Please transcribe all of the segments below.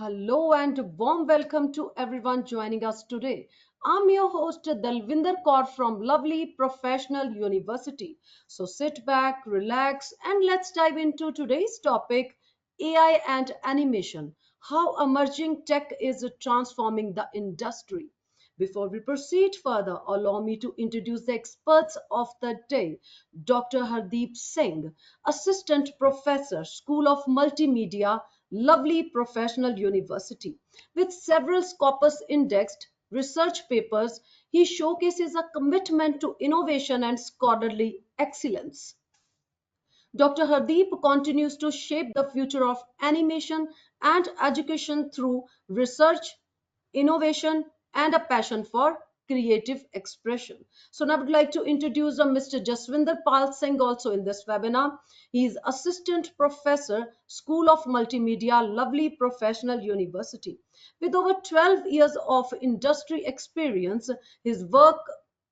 Hello and warm welcome to everyone joining us today. I'm your host Dalvinder Kaur from lovely Professional University. So sit back, relax, and let's dive into today's topic AI and animation. How emerging tech is transforming the industry. Before we proceed further, allow me to introduce the experts of the day. Dr. Hardeep Singh, Assistant Professor, School of Multimedia, Lovely Professional University. With several Scopus indexed research papers, he showcases a commitment to innovation and scholarly excellence. Dr. Hardeep continues to shape the future of animation and education through research, innovation, and a passion for creative expression. So now I would like to introduce Mr. Jaswinder Pal Singh also in this webinar. He is Assistant Professor, School of Multimedia, Lovely Professional University. With over 12 years of industry experience, his work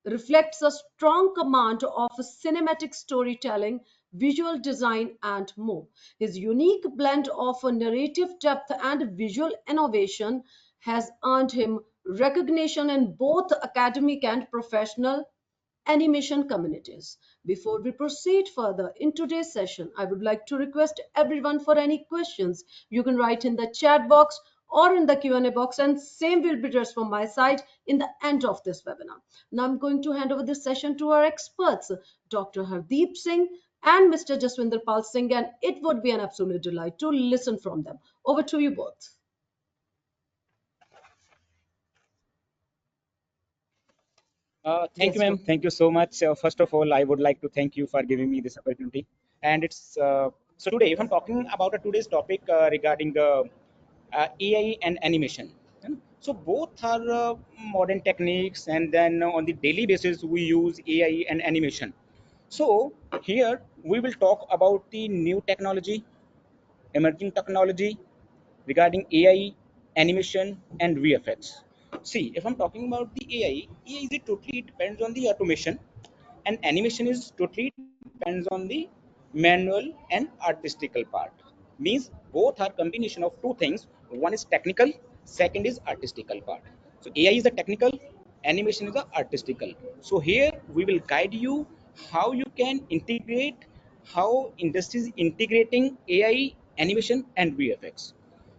reflects a strong command of cinematic storytelling, visual design, and more. His unique blend of narrative depth and visual innovation has earned him recognition in both academic and professional animation communities. Before we proceed further in today's session, I would like to request everyone for any questions. You can write in the chat box or in the Q&A box, and same will be addressed from my side in the end of this webinar. Now I'm going to hand over this session to our experts, Dr. Hardeep Singh and Mr. Jaswinder Pal Singh, and it would be an absolute delight to listen from them. Over to you both. Thank you, Yes, ma'am. go. Thank you so much. First of all, I would like to thank you for giving me this opportunity. And it's so today, if I'm talking about today's topic regarding AI and animation. So both are modern techniques, and then on the daily basis we use AI and animation. So here we will talk about the new technology, emerging technology regarding AI, animation, and VFX. See, if I'm talking about the AI is totally depends on the automation, and animation is totally depends on the manual and artistical part. Means both are combination of two things. One is technical, second is artistical part. So AI is the technical, animation is the artistical. So here we will guide you how you can integrate, how industry is integrating AI, animation, and VFX.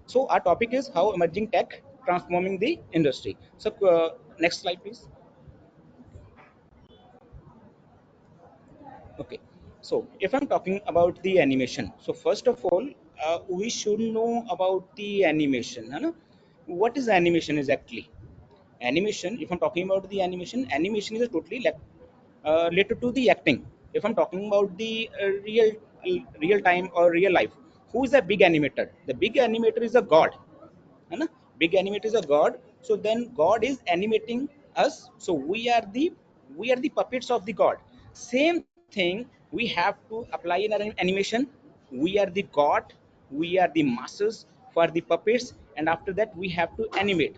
So our topic is how emerging tech transforming the industry. So next slide, please. Okay. So if I'm talking about the animation, so first of all, we should know about the animation. है ना? What is animation exactly? Animation, if I'm talking about the animation is totally related to the acting. If I'm talking about the real time or real life, who is a big animator? The big animator is a god. है ना? Big animator is a god. So then God is animating us. So we are the puppets of the god. Same thing we have to apply in our animation. We are the god, we are the masters for the puppets, and after that we have to animate.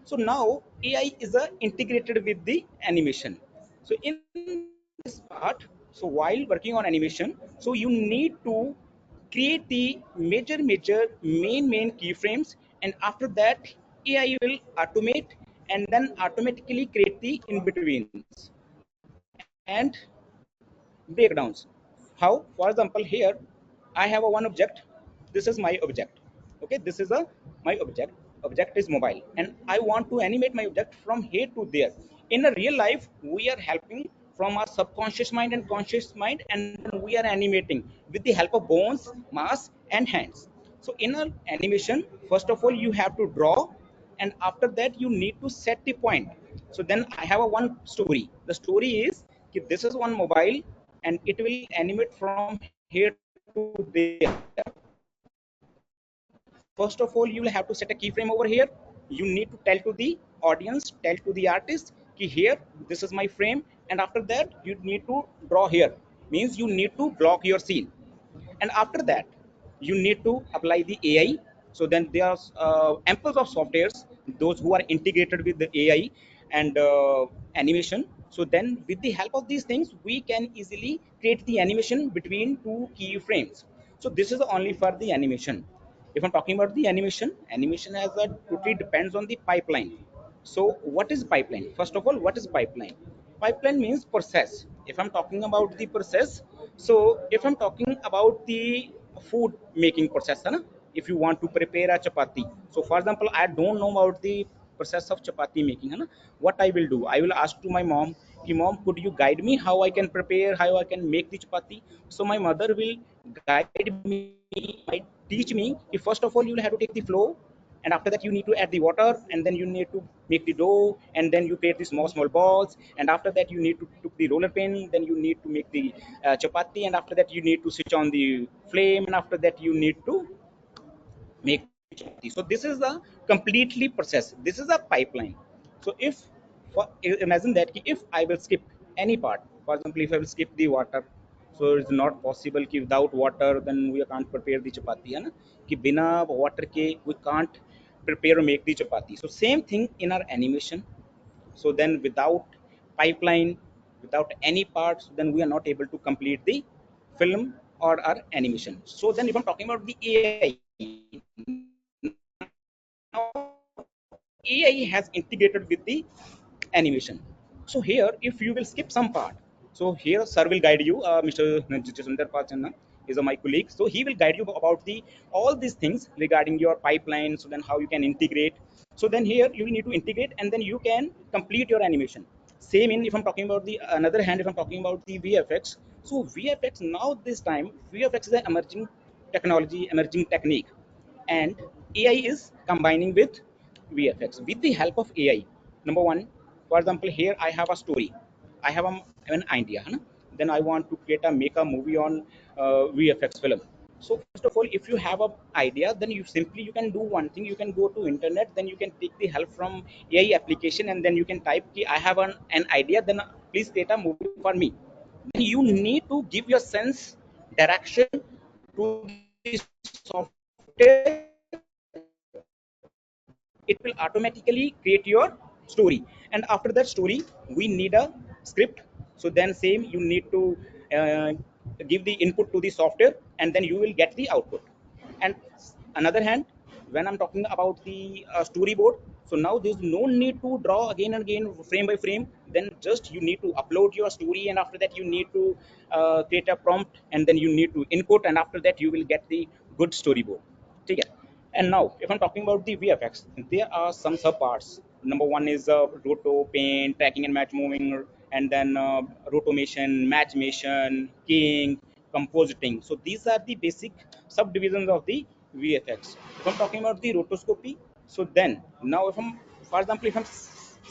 So now AI is integrated with the animation. So in this part, so while working on animation, so you need to create the major main keyframes, and after that AI will automate and then automatically create the in betweens and breakdowns. How? For example, here I have a one object. This is my object. Okay, this is a my object. Object is mobile, and I want to animate my object from here to there. In a real life, we are helping from our subconscious mind and conscious mind, and we are animating with the help of bones, mass, and hands. So in an animation, first of all, you have to draw, and after that you need to set the point. So then I have a one story. The story is that this is one mobile, and it will animate from here to there. First of all, you will have to set a keyframe over here. You need to tell to the audience, tell to the artist ki here this is my frame, and after that you need to draw here. Means you need to block your scene, and after that you need to apply the AI. So then there are amples of softwares those who are integrated with the AI and animation. So then with the help of these things we can easily create the animation between two keyframes. So this is only for the animation. if I'm talking about the animation, animation has a totally depends on the pipeline. So what is pipeline? First of all, what is pipeline? Pipeline means process. If I'm talking about the process, so if I'm talking about the food making process, है ना? If you want to prepare a chapati, so for example, I don't know about the process of chapati making, है ना? What I will do, I will ask to my mom कि mom, could you guide me how I can prepare, how I can make the chapati? So my mother will guide me, might teach me कि first of all you will have to take the flour, and after that you need to add the water, and then you need to make the dough, and then you create the small small balls, and after that you need to took the roller pin, then you need to make the chapati, and after that you need to switch on the flame, and after that you need to make chapati. So this is the completely process, this is a pipeline. So if imagine that if I will skip any part, for example if I will skip the water, so it's not possible कि without water then we can't prepare the chapati, है ना? कि बिना water के we can't prepare or make the chapati. So same thing in our animation. So then without pipeline, without any parts, then we are not able to complete the film or our animation. So then if I'm talking about the AI has integrated with the animation. So here, if you will skip some part, so here sir will guide you. Mr. Jaswinder Pachanna is my colleague, so he will guide you about the all these things regarding your pipeline. So then how you can integrate. So then here you will need to integrate, and then you can complete your animation. Same in if I'm talking about the another hand, if I'm talking about the VFX. So VFX now this time VFX is an emerging technology, emerging technique, and AI is combining with VFX with the help of AI. Number one, for example, here I have a story, I have an idea, है ना? Then I want to create a make a movie on VFX film. So first of all, if you have a idea, then you can do one thing. You can go to internet, then you can take the help from AI application, and then you can type कि I have an idea. Then please create a movie for me. Then you need to give your sense direction to the software, it will automatically create your story, and after that story we need a script. So then same you need to uh, give the input to the software, and then you will get the output. And another hand, when I'm talking about the storyboard, so now there's no need to draw again and again frame by frame. Then just you need to upload your story, and after that you need to create a prompt, and then you need to input, and after that you will get the good storyboard. ठीक है. And now, if I'm talking about the VFX, there are some sub parts. Number one is roto, paint, tracking and match moving, and then rotomation, matchmation, keying, compositing. So these are the basic subdivisions of the VFX. If I'm talking about the rotoscopy, so then now if I'm, for example, if I'm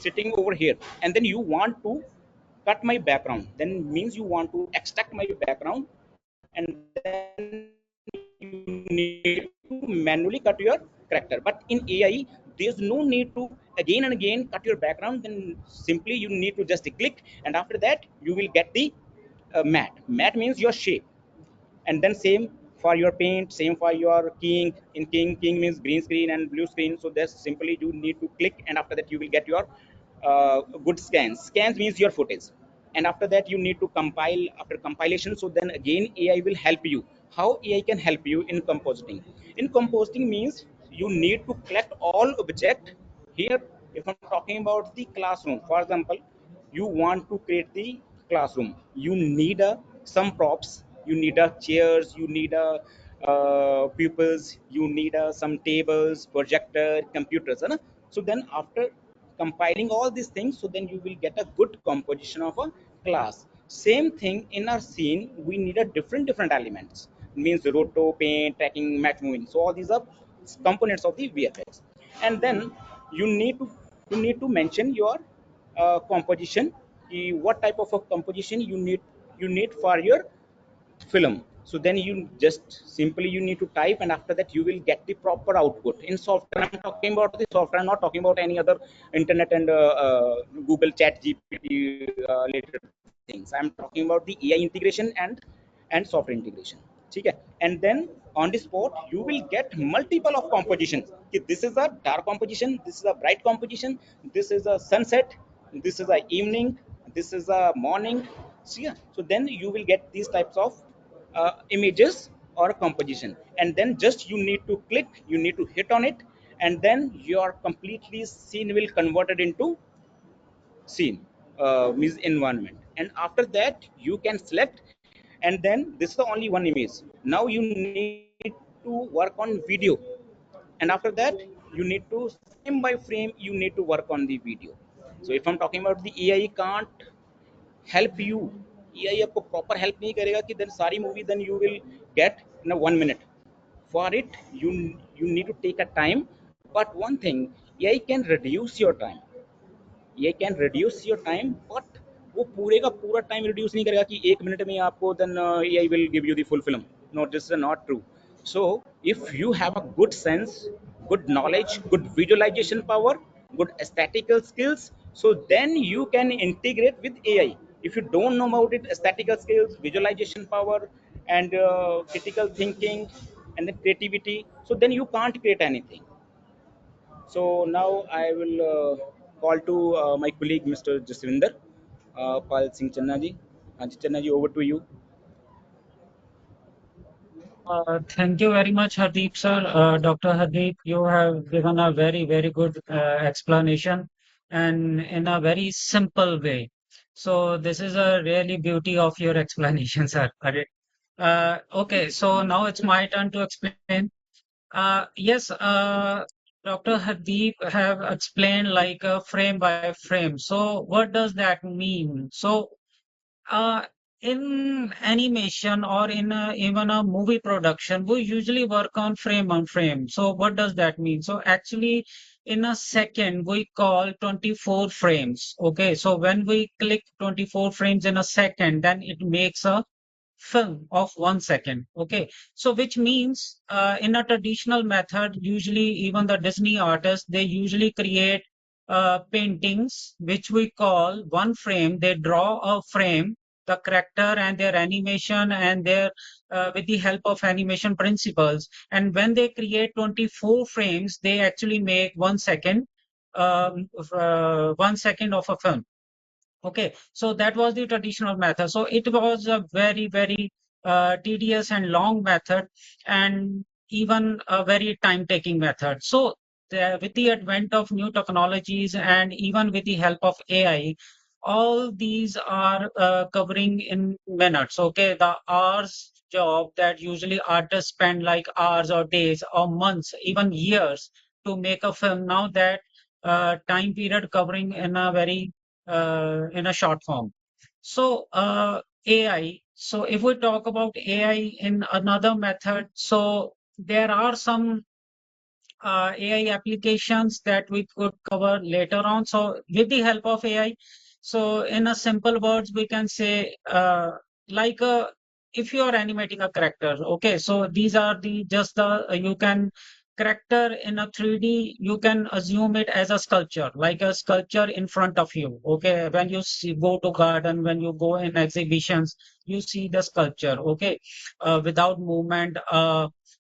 sitting over here, and then you want to cut my background, then means you want to extract my background, and then you need to manually cut your character. But in AI, there's no need to again and again cut your background. Then simply you need to just click, and after that you will get the matte. Matte means your shape, and then same for your paint, same for your keying. In keying means green screen and blue screen. So that's simply you need to click, and after that you will get your good scans means your footage. And after that you need to compile. After compilation, so then again AI will help you. How AI can help you in compositing? In compositing means you need to collect all object. Here if I'm talking about the classroom, for example, you want to create the classroom, you need some props, you need chairs, you need pupils, you need some tables, projector, computers, है ना? So then after compiling all these things, so then you will get a good composition of a class. Same thing in our scene, we need a different elements, means roto, paint, tracking, match moving. So all these are components of the VFX. And then you need to mention your composition, what type of a composition you need for your film. So then you just simply you need to type, and after that you will get the proper output in software. I'm talking about the software, I'm not talking about any other internet and Google chat GPT related things. I'm talking about the AI integration and software integration. ठीक है. And then on the spot you will get multiple of compositions. This is a dark composition, this is a bright composition, this is a sunset, this is a evening, this is a morning. So yeah, so then you will get these types of images or composition, and then just you need to click, you need to hit on it, and then your completely scene will convert it into scene, means environment. And after that you can select, and then this is the only one image. Now you need to work on video, and after that you need to frame by frame you need to work on the video. So if I'm talking about the AI can't help you, AI आपको proper help नहीं करेगा कि then सारी movie then you will get in a 1 minute. For it you need to take a time, but one thing, AI can reduce your time, ये can reduce your time, but वो पूरे का पूरा time reduce नहीं करेगा कि 1 minute में आपको then I will give you the full film. No, this is not true. So if you have a good sense, good knowledge, good visualization power, good aesthetical skills, so then you can integrate with AI. If you don't know about it, aesthetical skills, visualization power, and critical thinking, and then creativity, so then you can't create anything. So now I will call to my colleague Mr. Jaswinder Pal Singh Channa ji. Ji Channa ji, over to you. Thank you very much, Hardeep sir. Dr. Hardeep, you have given a very, very good explanation and in a very simple way. So this is a really beauty of your explanation, sir. Correct. Okay, so now it's my turn to explain. Yes, Dr. Hardeep have explained like frame by frame. So what does that mean? So uh, in animation or in even a movie production, we usually work on frame on frame. So what does that mean? So actually, in a second, we call 24 frames. Okay, so when we click 24 frames in a second, then it makes a film of 1 second. Okay, so which means in a traditional method, usually even the Disney artists, they usually create paintings which we call one frame. They draw a frame, the character and their animation and their with the help of animation principles. And when they create 24 frames, they actually make 1 second, 1 second of a film. Okay, so that was the traditional method. So it was a very, very tedious and long method, and even a very time-taking method. So with the advent of new technologies and even with the help of AI, all these are covering in minutes. Okay, the hours job that usually artists spend like hours or days or months, even years to make a film. Now that time period covering in a short form. So AI. So if we talk about AI in another method, so there are some AI applications that we could cover later on. So with the help of AI, so in a simple words, we can say like if you are animating a character, okay, so these are the just the you can character in a 3D, you can assume it as a sculpture, like a sculpture in front of you. Okay, when you see, go to garden, when you go in exhibitions, you see the sculpture, okay, without movement.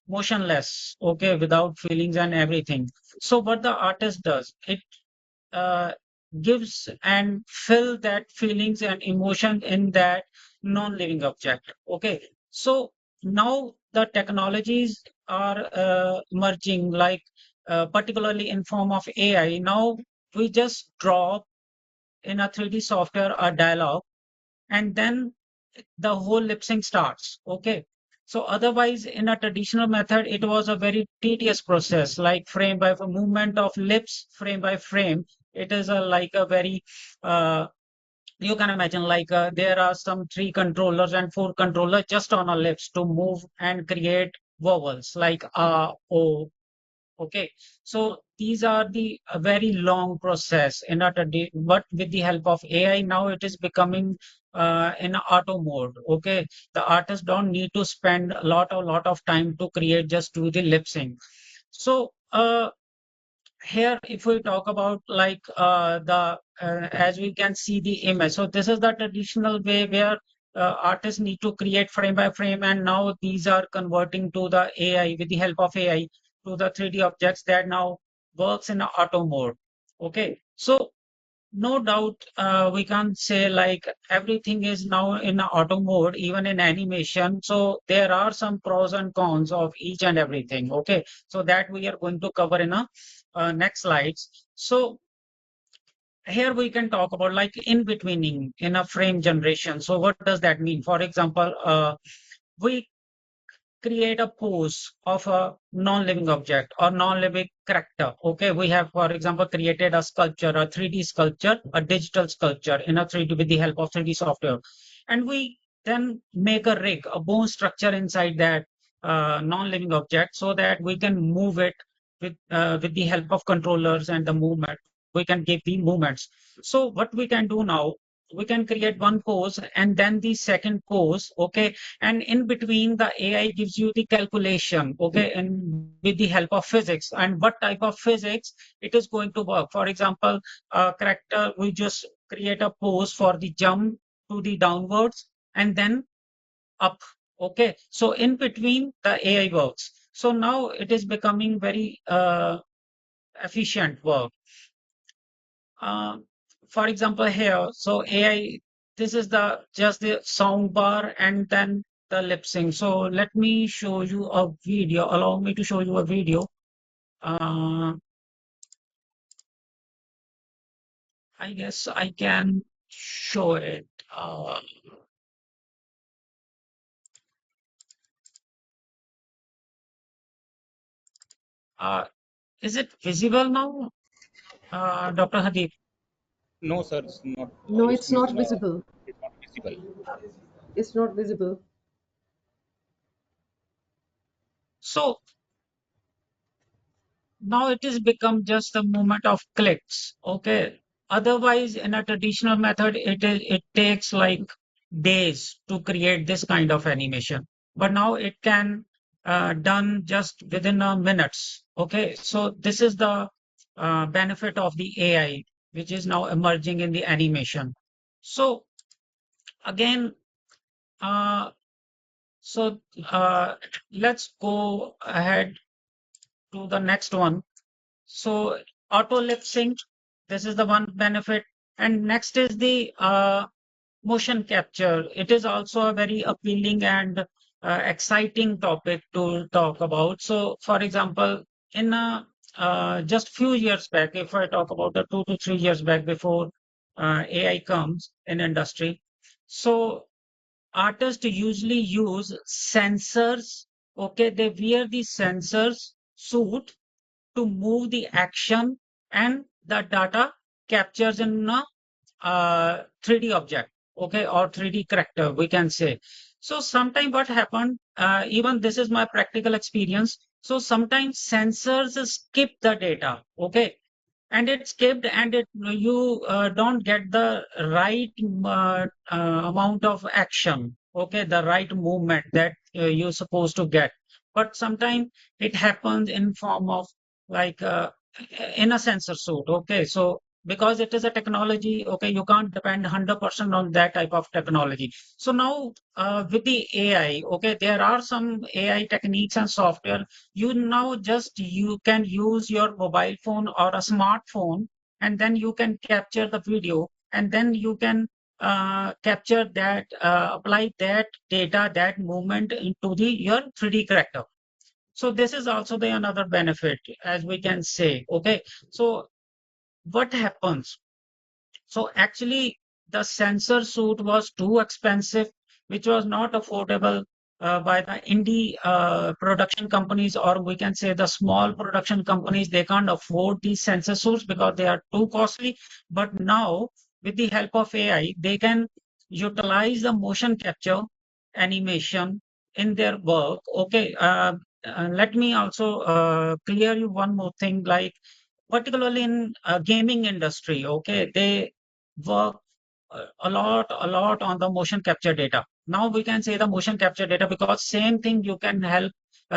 Motionless, okay, without feelings and everything. So what the artist does, it uh, gives and fill that feelings and emotion in that non-living object. Okay, so now the technologies are merging, like particularly in form of AI. Now we just draw in a 3D software a dialogue, and then the whole lip sync starts. Okay. So otherwise, in a traditional method, it was a very tedious process, like frame by movement of lips, frame by frame. It is a like a very you can imagine like there are some three controllers and four controllers just on our lips to move and create vowels like o. Okay, so these are the very long process in a day, but with the help of AI, now it is becoming in auto mode. Okay, the artists don't need to spend a lot of time to create, just do the lip sync. So here, if we talk about like the as we can see the image, so this is the traditional way where artists need to create frame by frame, and now these are converting to the AI with the help of AI to the 3D objects that now works in auto mode. Okay, so no doubt, we can't say like everything is now in auto mode, even in animation. So there are some pros and cons of each and everything. Okay, so that we are going to cover in a next slides. So here we can talk about like in betweening in a frame generation. So what does that mean? For example, we create a pose of a non-living object or non-living character. Okay, we have, for example, created a sculpture, a 3D sculpture, a digital sculpture in a 3D with the help of 3D software. And we then make a rig, a bone structure inside that non-living object so that we can move it with the help of controllers and the movement. We can give the movements. So what we can do now, we can create one pose and then the second pose. Okay, and in between the AI gives you the calculation, okay, and with the help of physics and what type of physics it is going to work. For example, character, we just create a pose for the jump to the downwards and then up. Okay, so in between the AI works. So now it is becoming very efficient work. uh, for example here, so AI, this is the just the sound bar and then the lip sync. So let me show you a video. Allow me to show you a video. uh, I guess I can show it. Uh, is it visible now, Dr. Hadid? No, sir, it's not. No, Your it's screen is not not. visible. It's not visible. It's not visible. So now it is become just a movement of clicks. Okay, otherwise in a traditional method it takes like days to create this kind of animation, but now it can done just within a minutes. Okay, so this is the benefit of the AI which is now emerging in the animation. So again, uh, so uh, let's go ahead to the next one. So auto lip sync, this is the one benefit. And next is the motion capture. It is also a very appealing and exciting topic to talk about. So for example, in just few years back, if I talk about the 2 to 3 years back before AI comes in industry, so artists usually use sensors. Okay, they wear the sensors suit to move the action and the data captures in a 3D object, okay, or 3D character, we can say. So sometimes what happened, even this is my practical experience. So sometimes sensors skip the data, okay, and it's skipped and it you don't get the right amount of action, okay, the right movement that you're supposed to get. But sometimes it happens in form of like in a sensor suit. Okay, so because it is a technology, okay, you can't depend 100% on that type of technology. So now with the AI, okay, there are some AI techniques and software. You now just you can use your mobile phone or a smartphone, and then you can capture the video, and then you can capture that, apply that data, that movement into the your 3D character. So this is also the another benefit, as we can say. Okay, so what happens? So actually, the sensor suit was too expensive, which was not affordable by the indie production companies, or we can say the small production companies. They can't afford these sensor suits because they are too costly. But now, with the help of AI, they can utilize the motion capture animation in their work. Okay, let me also clear you one more thing, like particularly in gaming industry. Okay, they work a lot on the motion capture data. Now we can say the motion capture data because same thing you can help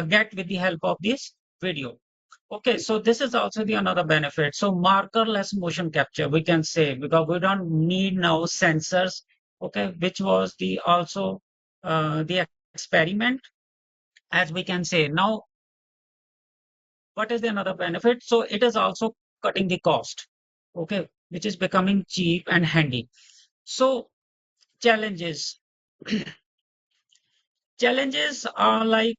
get with the help of this video. Okay, so this is also the another benefit. So markerless motion capture, we can say, because we don't need now sensors. Okay, which was the also the experiment, as we can say. Now what is the another benefit? So it is also cutting the cost. Okay, which is becoming cheap and handy. So challenges. Challenges are like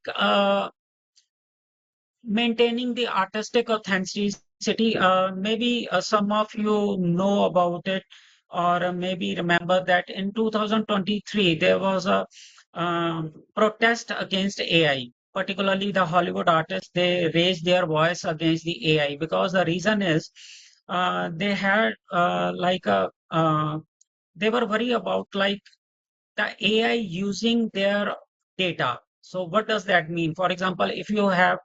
maintaining the artistic authenticity. Maybe some of you know about it, or maybe remember that in 2023 there was a protest against AI. Particularly the Hollywood artists, they raised their voice against the AI because the reason is they had they were worried about like the AI using their data. So what does that mean? For example, if you have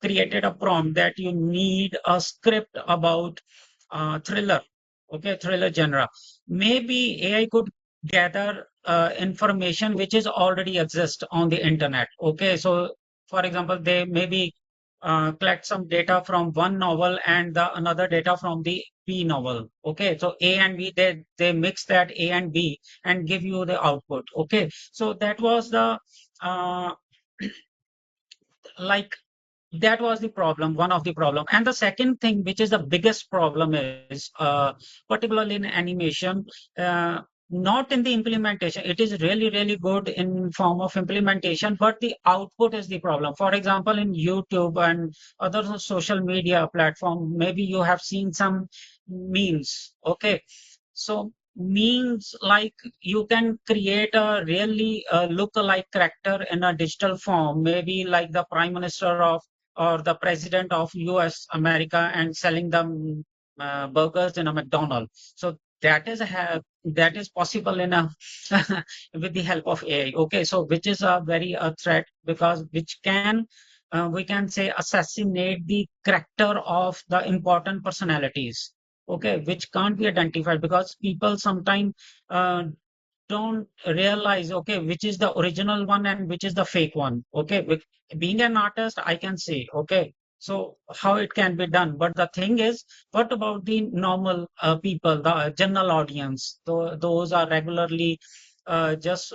created a prompt that you need a script about thriller, okay, thriller genre, maybe AI could gather information which is already exist on the internet. Okay, so for example, they maybe collect some data from one novel and the another data from the B novel. Okay, so A and B, they mix that A and B and give you the output. Okay, so that was the uh, like that was the problem, one of the problem. And the second thing, which is the biggest problem, is particularly in animation, not in the implementation. It is really, really good in form of implementation, but the output is the problem. For example, in YouTube and other social media platform, maybe you have seen some memes. Okay, so memes, like you can create a really look-alike character in a digital form, maybe like the prime minister of or the president of US America, and selling them burgers in a McDonald's. So that is possible in a with the help of AI. Okay, so which is a very a threat, because which can we can say assassinate the character of the important personalities. Okay, which can't be identified because people sometimes uh, don't realize, okay, which is the original one and which is the fake one. Okay, being an artist, I can say, okay, so how it can be done. But the thing is, what about the normal people, the general audience? Those are regularly just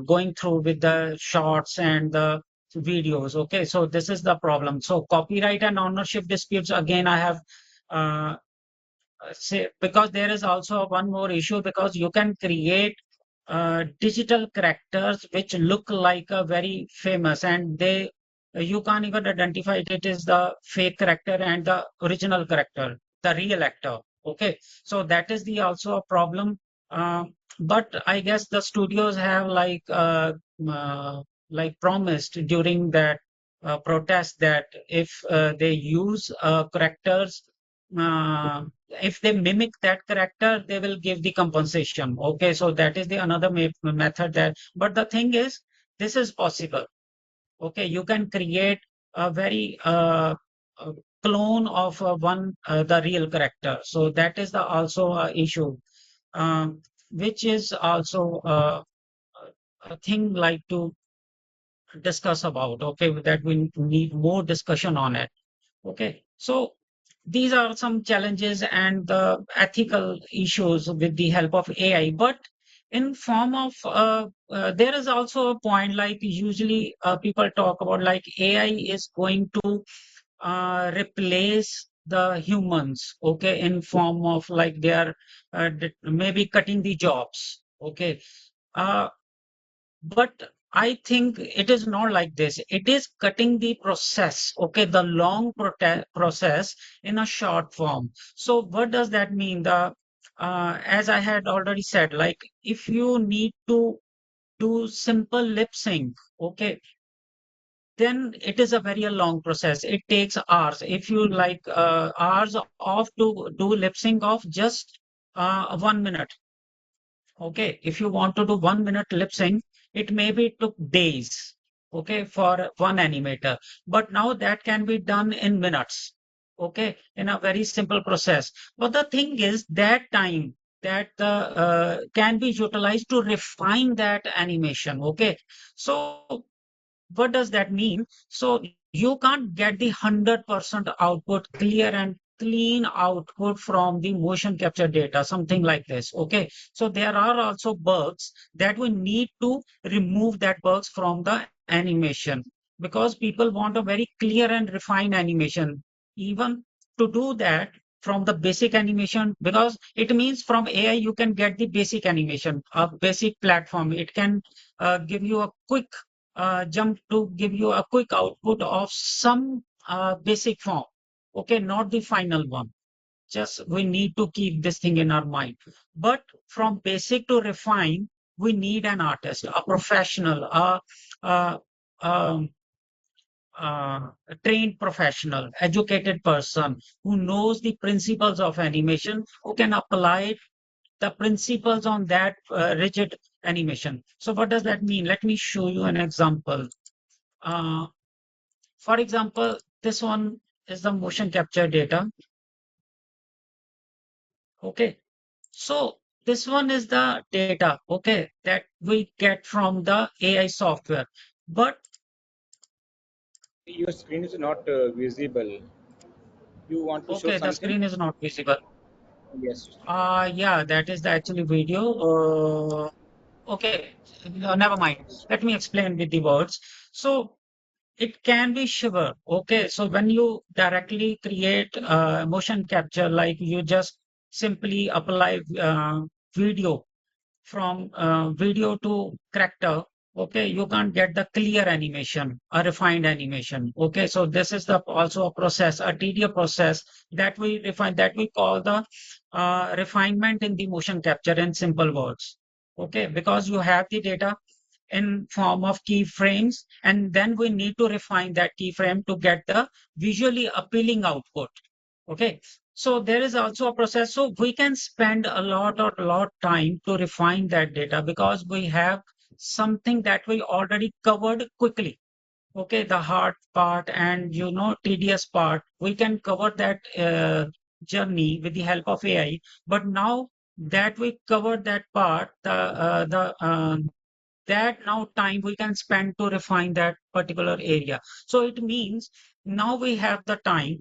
going through with the shorts and the videos. Okay, so this is the problem. So copyright and ownership disputes, again, I have uh, say, because there is also one more issue, because you can create digital characters which look like a very famous, and they you can't even identify it is the fake character and the original character, the real actor. Okay, so that is the also a problem. uh, but I guess the studios have uh, like promised during that protest that if they use characters, uh, if they mimic that character, they will give the compensation. Okay, so that is the another method that. But the thing is, this is possible. Okay, you can create a very uh, clone of one the real character. So that is the also issue, which is also a thing like to discuss about. Okay, that we need more discussion on it. Okay, so these are some challenges and the ethical issues with the help of AI. But in form of there is also a point, like usually people talk about like AI is going to replace the humans. Okay, in form of like they are maybe cutting the jobs. Okay, uh, but I think it is not like this. It is cutting the process, okay, the long process in a short form. So what does that mean? The as I had already said, like if you need to do simple lip sync, okay, then it is a very long process. It takes hours. If you like hours of to do lip sync of just 1 minute. Okay, if you want to do 1 minute lip sync, it maybe took days, okay, for one animator. But now that can be done in minutes, okay, in a very simple process. But the thing is that time that can be utilized to refine that animation, okay. So what does that mean? So you can't get the 100% output, clear and clean output from the motion capture data, something like this. Okay. So there are also bugs that we need to remove that bugs from the animation, because people want a very clear and refined animation. Even to do that, from the basic animation, because it means from AI you can get the basic animation, a basic platform. It can give you a quick jump to give you a quick output of some basic form. Okay, not the final one. Just we need to keep this thing in our mind. But from basic to refine, we need an artist, a professional, a, um, a trained professional, educated person who knows the principles of animation, who can apply the principles on that rigid animation. So what does that mean? Let me show you an example. Uh, for example, this one is the motion capture data. Okay. So this one is the data, okay, that we get from the AI software. But Your screen is not visible. You want to show okay, the something? screen is not visible. Yes. Yeah, that is the actually video. Okay, never mind. Let me explain with the words. So it can be shiver. Okay, so when you directly create motion capture, like you just simply apply video from video to character, okay, you can't get the clear animation, a refined animation. Okay, so this is the also a process, a tedious process that we refine, that we call the refinement in the motion capture, in simple words. Okay, because you have the data in form of keyframes, and then we need to refine that keyframe to get the visually appealing output. Okay, so there is also a process. So we can spend a lot time to refine that data because we have something that we already covered quickly. Okay, the hard part and tedious part, we can cover that journey with the help of AI. But now that we covered that part, the that now time we can spend to refine that particular area. So it means now we have the time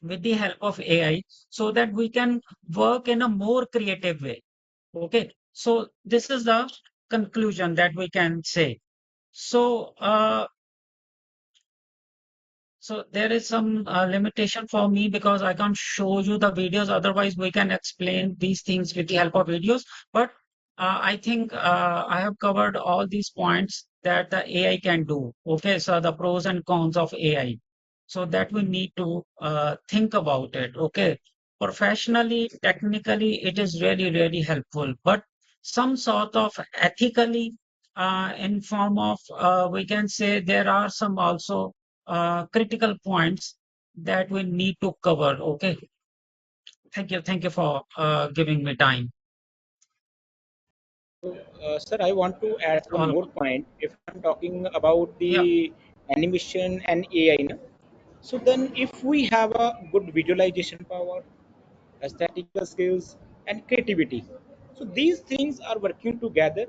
with the help of AI so that we can work in a more creative way. Okay, so this is the conclusion that we can say. So, so there is some limitation for me because I can't show you the videos. Otherwise, we can explain these things with the help of videos. But I think I have covered all these points that the AI can do. Okay, so the pros and cons of AI. So that we need to think about it. Okay, professionally, technically, it is really, really helpful. But some sort of ethically, in form of, we can say there are some also critical points that we need to cover. Okay. Thank you for giving me time. So, sir, I want to add That's one all. more point. If I'm talking about Yeah. the animation and AI, na, so then if we have a good visualization power, aesthetical skills, and creativity, so these things are working together,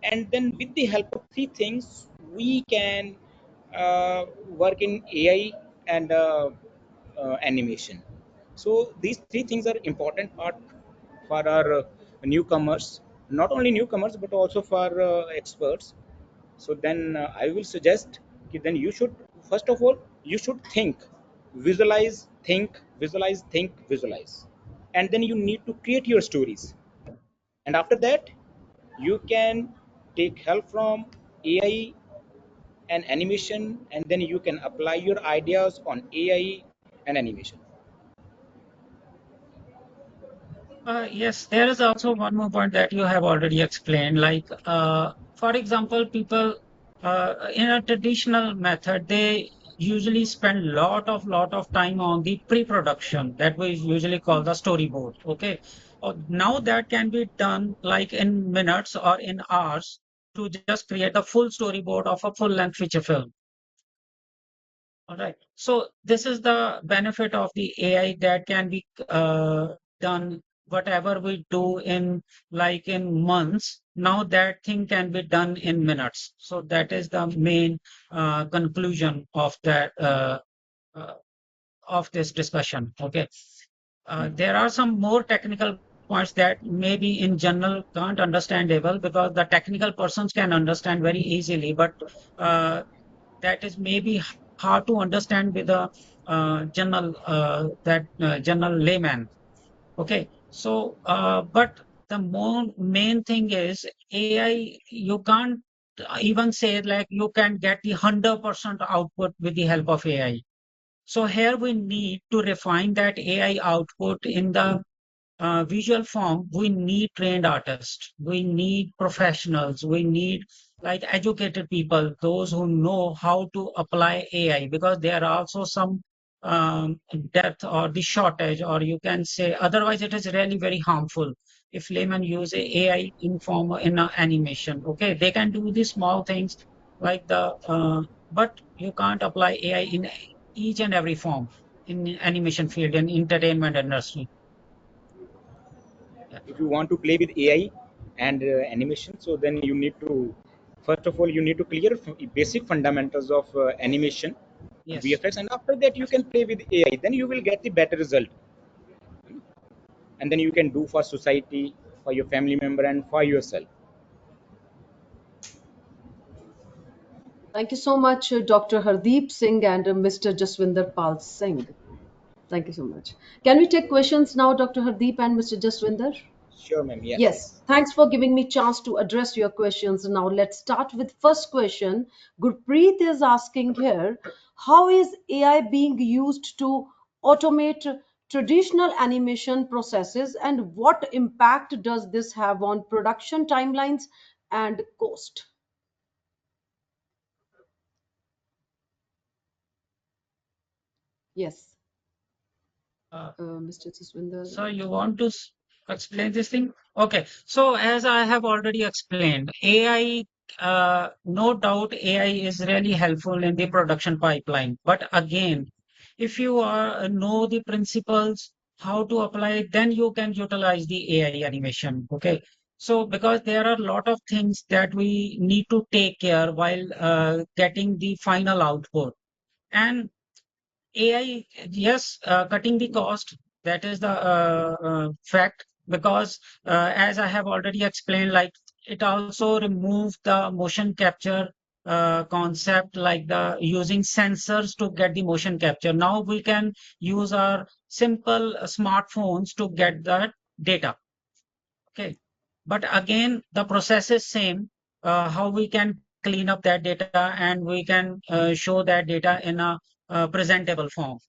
and then with the help of three things, we can work in AI and animation. So these three things are important part for our newcomers, not only newcomers but also for experts. So then I will suggest that then you should, first of all, you should think, visualize, and then you need to create your stories. And after that, you can take help from AI and animation, and then you can apply your ideas on AI and animation. Yes, there is also one more point that you have already explained. Like, for example, people in a traditional method, they usually spend lot of time on the pre-production that we usually call the storyboard. Okay, now that can be done like in minutes or in hours to just create a full storyboard of a full-length feature film. All right. So this is the benefit of the AI that can be done. Whatever we do in like in months, now that thing can be done in minutes. So that is the main conclusion uh, of this discussion. Okay. There are some more technical points that maybe in general can't understandable because the technical persons can understand very easily, but uh, that is maybe hard to understand with a general layman. Okay, so but the more main thing is AI. You can't even say like you can get the 100% output with the help of AI. So here we need to refine that AI output in the visual form. We need trained artists, we need professionals, we need like educated people, those who know how to apply AI, because there are also some depth or the shortage, or you can say otherwise it is really very harmful if laymen use AI in form in animation. Okay, they can do the small things like the but you can't apply AI in each and every form in animation field and entertainment industry. Yeah. If you want to play with AI and animation, so then you need to, first of all, you need to clear basic fundamentals of animation and Yes. VFX, and after that you can play with AI. Then you will get the better result, and then you can do for society, for your family member, and for yourself. Thank you so much, Dr. Hardeep Singh and Mr. Jaswinder Pal Singh. Thank you so much. Can we take questions now, Dr. Hardeep and Mr. Jaswinder? Sure, ma'am. Yes, Yes, yes. thanks for giving me chance to address your questions. Now let's start with first question. Gurpreet is asking here, how is AI being used to automate traditional animation processes and what impact does this have on production timelines and cost? Yes, Uh, Mr. Jaswinder. so you want to explain this thing? Okay. So as I have already explained, AI, no doubt AI is really helpful in the production pipeline. But again, if you know the principles, how to apply it, then you can utilize the AI animation. Okay. So because there are a lot of things that we need to take care while getting the final output. And AI, yes, cutting the cost, that is the fact, because as I have already explained, like it also removed the motion capture concept, like the using sensors to get the motion capture. Now we can use our simple smartphones to get that data. Okay. But again, the process is same. How we can clean up that data and we can show that data in a presentable form,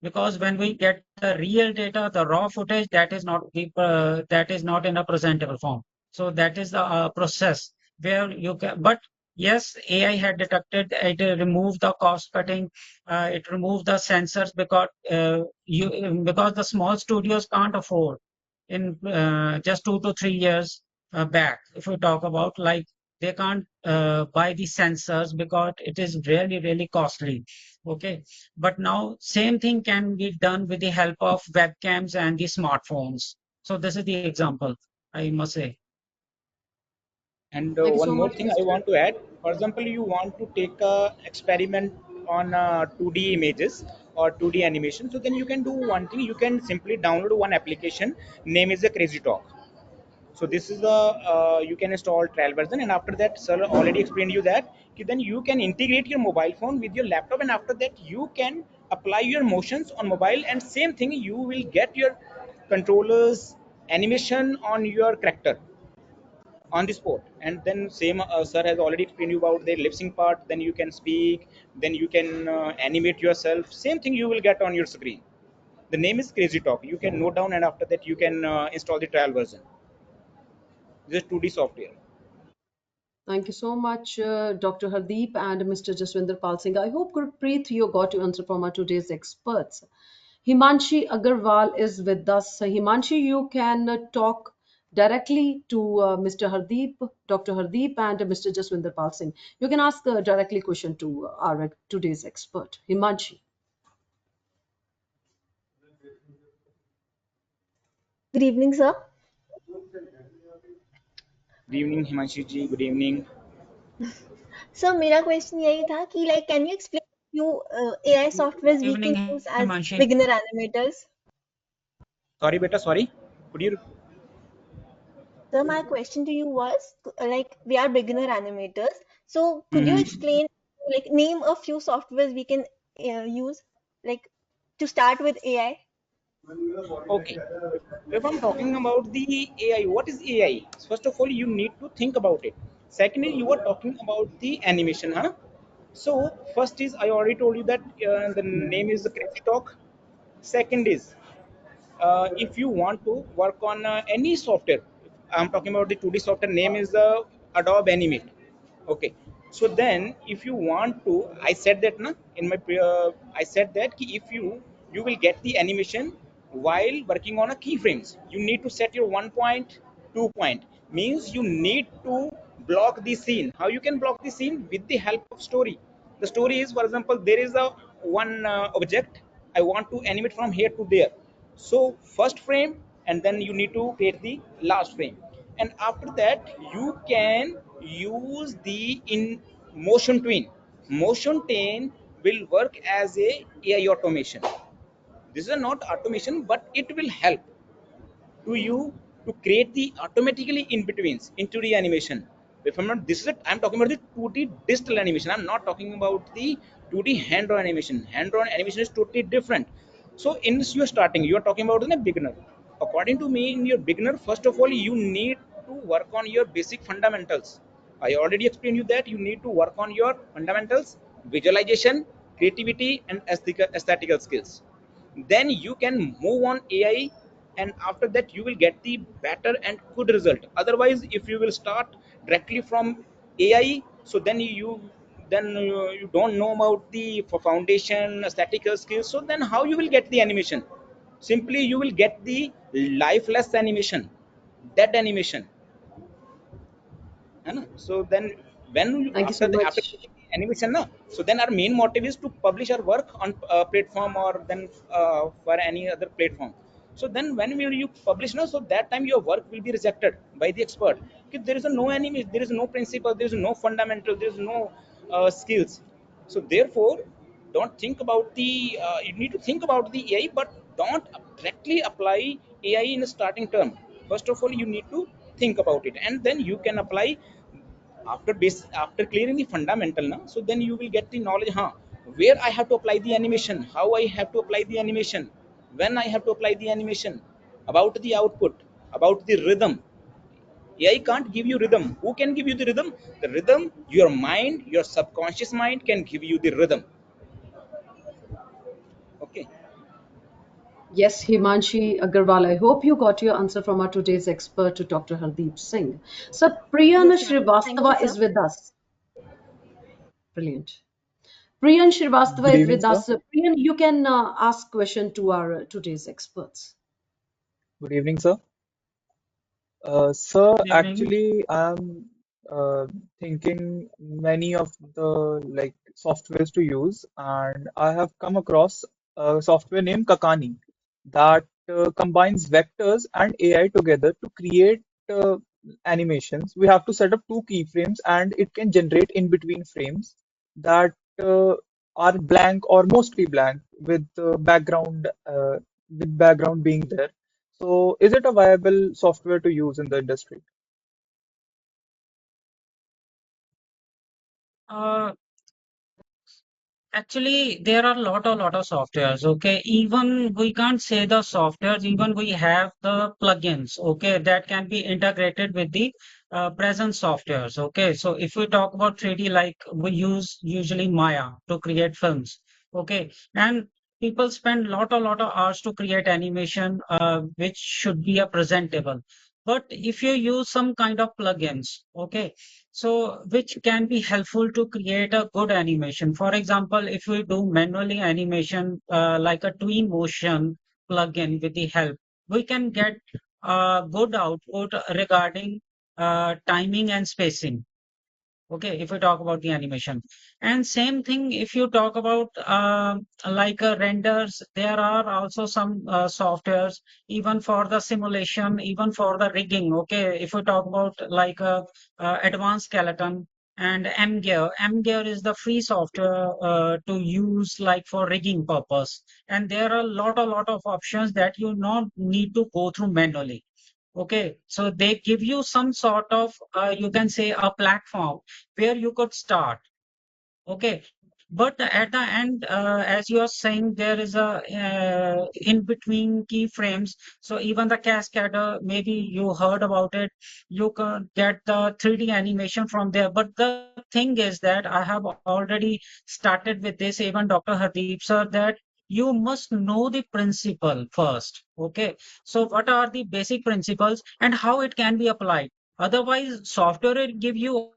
because when we get the real data, the raw footage, that is not in a presentable form. So that is the process where you can. But yes, AI had detected it, removed the cost cutting, it removed the sensors, because the small studios can't afford in just 2 to 3 years back. If we talk about, like, they can't buy the sensors because it is really costly. Okay, but now same thing can be done with the help of webcams and the smartphones. So this is the example, I must say. And Thank you one so more much, thing I Mr. want to add. For example, you want to take a experiment on 2D images or 2D animation. So then you can do one thing. You can simply download one application. Name is a Crazy Talk. So this is the you can install trial version, and after that, sir already explained you that then you can integrate your mobile phone with your laptop, and after that you can apply your motions on mobile, and same thing you will get your controllers animation on your character on the spot. And then same sir has already explained you about the lip sync part. Then you can speak, then you can animate yourself, same thing you will get on your screen. The name is Crazy Talk. You can note down, and after that you can install the trial version. This is 2D software. Thank you so much, Dr. Hardeep and Mr. Jaswinder Pal Singh. I hope, Gurpreet, you got to answer from our today's experts. Himanshi Agarwal is with us. Himanshi, you can talk directly to Mr. Hardeep, Dr. Hardeep, and Mr. Jaswinder Pal Singh. You can ask directly question to our today's expert, Himanshi. Good evening, sir. Good evening, Himanshi ji. Good evening. So, मेरा question यही था कि like can you explain few AI softwares we can Evening, use as Himanshi. beginner animators? Sorry, beta. Sorry. Could you? So my question to you was like we are beginner animators. So could you Mhm. explain like name a few softwares we can use, like to start with AI. Okay. If I'm talking about the AI, what is AI? First of all, you need to think about it. Secondly, you are talking about the animation, huh? So first is I already told you that the name is the Crazy Talk. Second is if you want to work on any software, I'm talking about the 2D software name is Adobe Animate. Okay, so then if you want to, I said that na in my I said that ki if you will get the animation while working on a keyframes, you need to set your 1 point, 2 point, means you need to block the scene. How you can block the scene? With the help of story. The story is, for example, there is a one object I want to animate from here to there. So first frame, and then you need to create the last frame, and after that you can use the in motion twin. Motion twin will work as a AI automation. This is not automation, but it will help to you to create the automatically in betweens into the animation. If I'm not, this is it, I'm talking about the 2D digital animation. I'm not talking about the 2D hand-drawn animation. Hand-drawn animation is totally different. So in this, you're starting, you're talking about in a beginner. According to me, in your beginner, first of all, you need to work on your basic fundamentals. I already explained you that you need to work on your fundamentals, visualization, creativity, and aesthetical skills. Then you can move on AI, and after that you will get the better and good result. Otherwise, if you will start directly from AI, so then you don't know about the foundation aesthetical skills, so then how you will get the animation? Simply you will get the lifeless animation, dead animation. है ना? So then when you, Thank you after so the after much. creating the animation na, so then our main motive is to publish our work on platform, or then for any other platform. So then when will you publish na, so that time your work will be rejected by the expert. Okay, there is a no animation, there is no principle, there is no fundamental, there is no skills. So therefore, don't think about the you need to think about the AI, but don't directly apply AI in a starting term. First of all, you need to think about it, and then you can apply after base, after clearing the fundamental now. So then you will get the knowledge, huh, where I have to apply the animation, how I have to apply the animation, when I have to apply the animation, about the output, about the rhythm. AI can't give you rhythm. Who can give you the rhythm? The rhythm, your mind, your subconscious mind can give you the rhythm. Okay. Yes, Himanshi Agarwal, I hope you got your answer from our today's expert, to Dr. Hardeep Singh. So, Priyan Yes, ma'am. Thank you, Srivastava sir. is with us. Brilliant. Priyan Srivastava Good is evening, with sir. us. Priyan, you can ask question to our today's experts. Good evening, sir. Sir, Good evening. actually, I'm thinking many of the softwares to use, and I have come across a software named Kakani that combines vectors and AI together to create uh, animations. We have to set up two keyframes, and it can generate in between frames that are blank or mostly blank with background being there. So, is it a viable software to use in the industry? Uh, Actually, there are lot of softwares. Okay, even we can't say the softwares. Even we have the plugins. Okay, that can be integrated with the present softwares. Okay, so if we talk about 3D, like we use usually Maya to create films. Okay, and people spend lot of hours to create animation, which should be a presentable. But if you use some kind of plugins, okay, so which can be helpful to create a good animation. For example, if we do manually animation like a tween motion plugin with the help, we can get good output regarding timing and spacing. Okay, if we talk about the animation. And same thing, if you talk about renders, there are also some softwares, even for the simulation, even for the rigging. Okay, if we talk about advanced skeleton and mgear. Mgear is the free software to use like for rigging purpose. And there are a lot of options that you not need to go through manually. Okay, so they give you some sort of, you can say, a platform where you could start. Okay, but at the end, as you are saying, there is a in between keyframes. So even the cascader, maybe you heard about it, you can get the 3D animation from there. But the thing is that I have already started with this, even Dr. Hardeep sir, that you must know the principle first. Okay, so what are the basic principles and how it can be applied? Otherwise, software will give you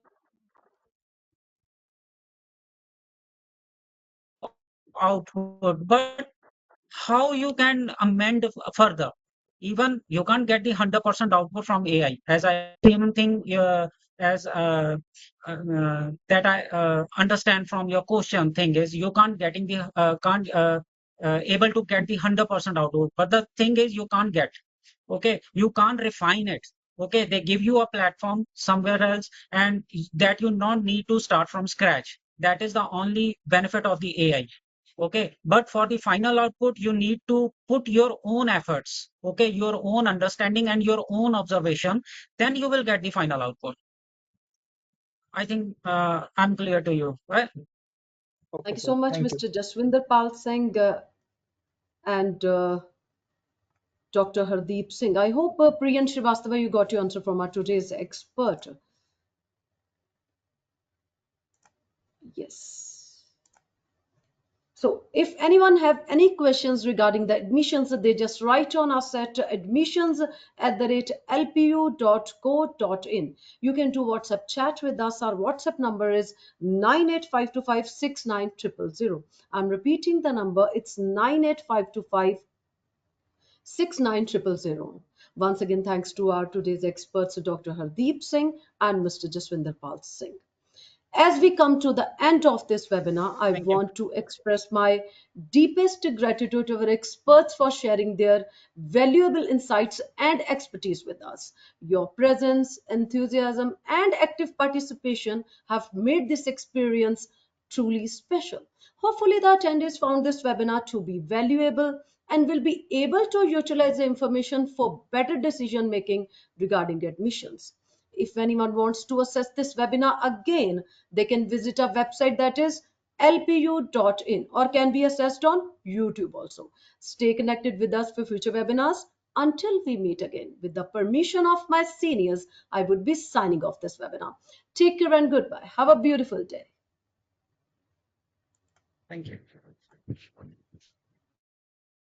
output, but how you can amend further? Even you can't get the 100% output from AI. As I same thing as that I understand from your question thing is you can't getting the can't able to get the 100% output. But the thing is you can't get. Okay, you can't refine it. Okay, they give you a platform somewhere else, and that you not need to start from scratch. That is the only benefit of the AI. Okay, but for the final output you need to put your own efforts, okay, your own understanding and your own observation, then you will get the final output. I think I'm clear to you, right? Okay, Thank you sir. so much, Thank you. Mr. Jaswinder Pal Singh and Dr. Hardeep Singh. I hope, Priyan Srivastava, you got your answer from our today's expert. Yes. So if anyone have any questions regarding the admissions, they just write on us at admissions@lpu.co.in. You can do WhatsApp chat with us. Our WhatsApp number is 985256900. I'm repeating the number. It's 985256900. Once again, thanks to our today's experts, Dr. Hardeep Singh and Mr. Jaswinder Pal Singh. As we come to the end of this webinar, I Thank you. want to express my deepest gratitude to our experts for sharing their valuable insights and expertise with us. Your presence, enthusiasm, and active participation have made this experience truly special. Hopefully, the attendees found this webinar to be valuable and will be able to utilize the information for better decision making regarding admissions. If anyone wants to access this webinar again, they can visit our website, that is lpu.in, or can be accessed on YouTube also. Stay connected with us for future webinars. Until we meet again, with the permission of my seniors, I would be signing off this webinar. Take care and goodbye. Have a beautiful day. Thank you.